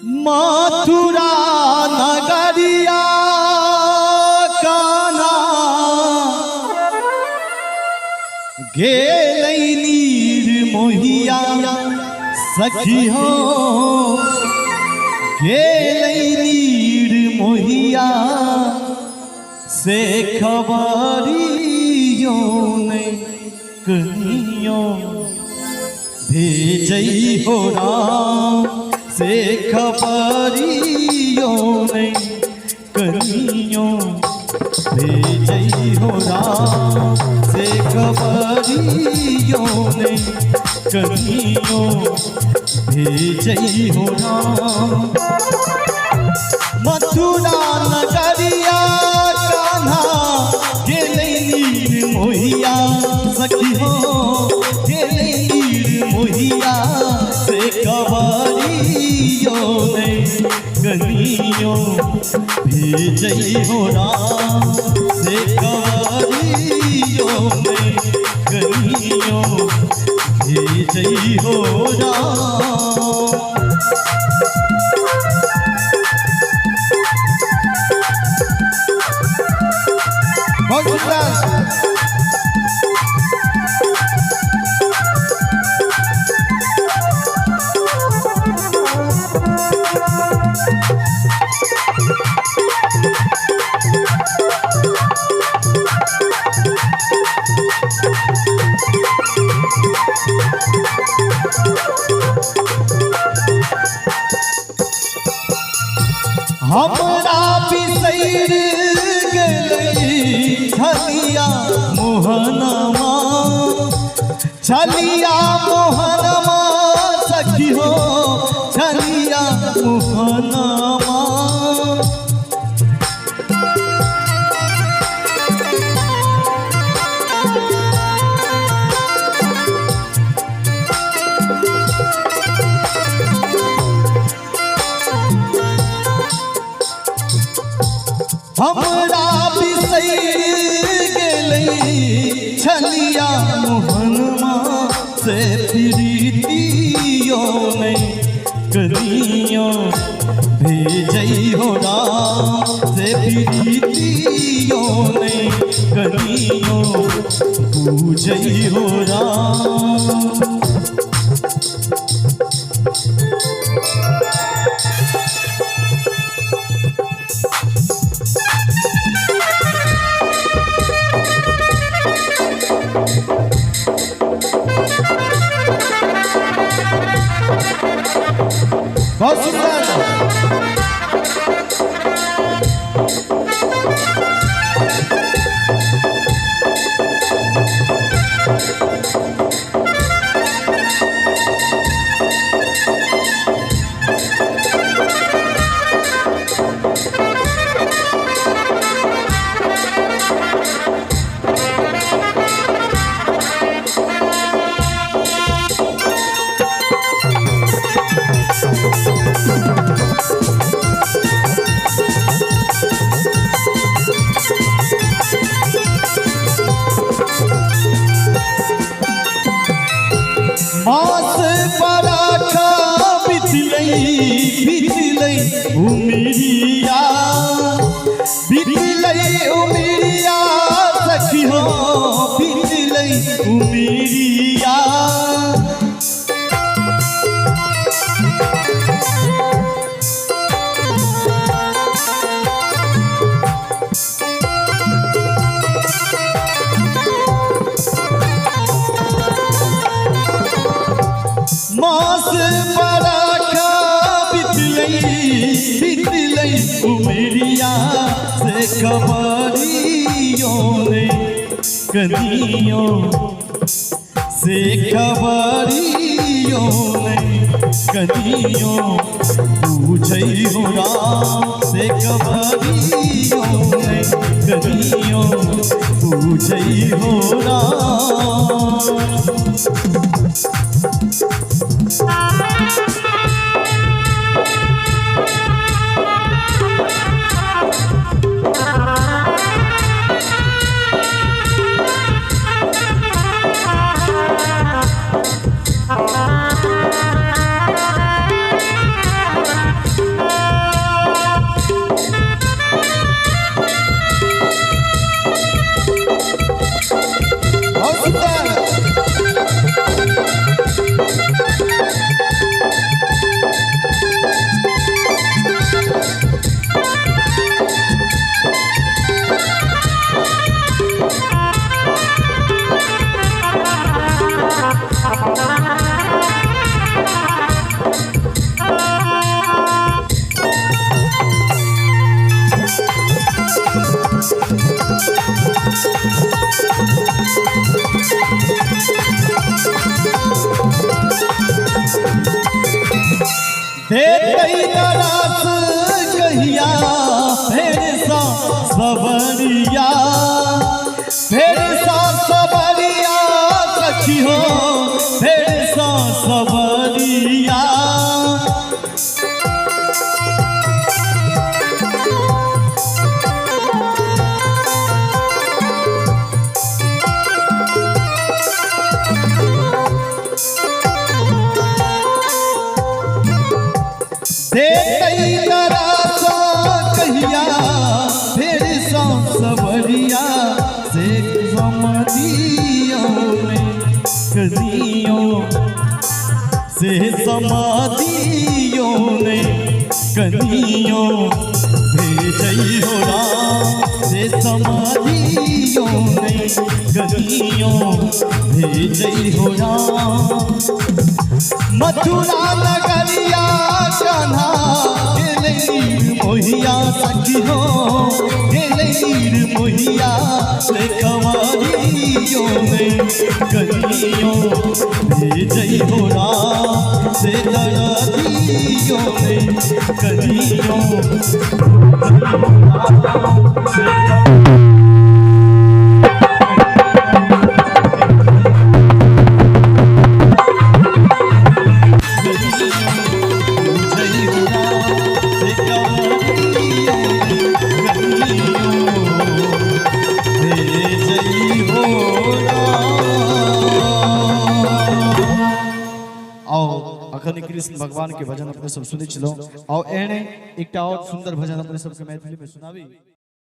मथुरा नगरिया काना गेलै नीर मोहिया सखी हो गेलै नीर मोहिया से खबरियो नहीं कहियो भेजै हो राम से खबरियो नहीं कहियो भेजै हो राम से खबरियो नहीं कहियो भेजै हो राम। मथुरा नगरिया कान्हा गेलै नीर मोहिया सखी हो गेलै नीर मोहिया से खबरियो नहीं कहियो भेजै हो राम से खबरियो नहीं कहियो भेजै हो राम। हमरा बिसैर गेलै छलिया मोहनमा छलिया मोहनमा सखी हो छलिया मोहनमा। हमरा बिसैर गेलै छलिया मोहनमा से प्रीतियो नहीं कहियो भेजै हो राम से प्रीतियो नहीं कहियो बुझै हो राम। बहुत सुंदर मास पराठा बितलै उमिरिया बितलै उमिरिया सखी हो बितलै उमिरिया। मास पराठा बितलै उमिरिया से खबरियो नहीं कहियो से खबरियो नहीं कहियो बुझै हो राम से खबरियो नहीं कहियो बुझै हो राम। देतई दरास कहिया फेर सा सबरिया, फेर सा सबरिया सखी हो, फेर सा सबरिया। देतई दरास कहिया फेर सा सबरिया, से समाधियों में कदियों, से समाधियों में कदियों भेजई हो राम, से समाधियों में कदियों भेजई हो राम। मथुरा नगरिया कान्हा गेलई मोहिया सखी हो, गेलई मोहिया से कंवरियों में कदियों भेजई हो राम, से दरदियों में कदियों अखनी कृष्ण भगवान के भजन अपने सब सुनी चलो और एने एक और सुंदर भजन अपने सबके मैथिली में सुनावी।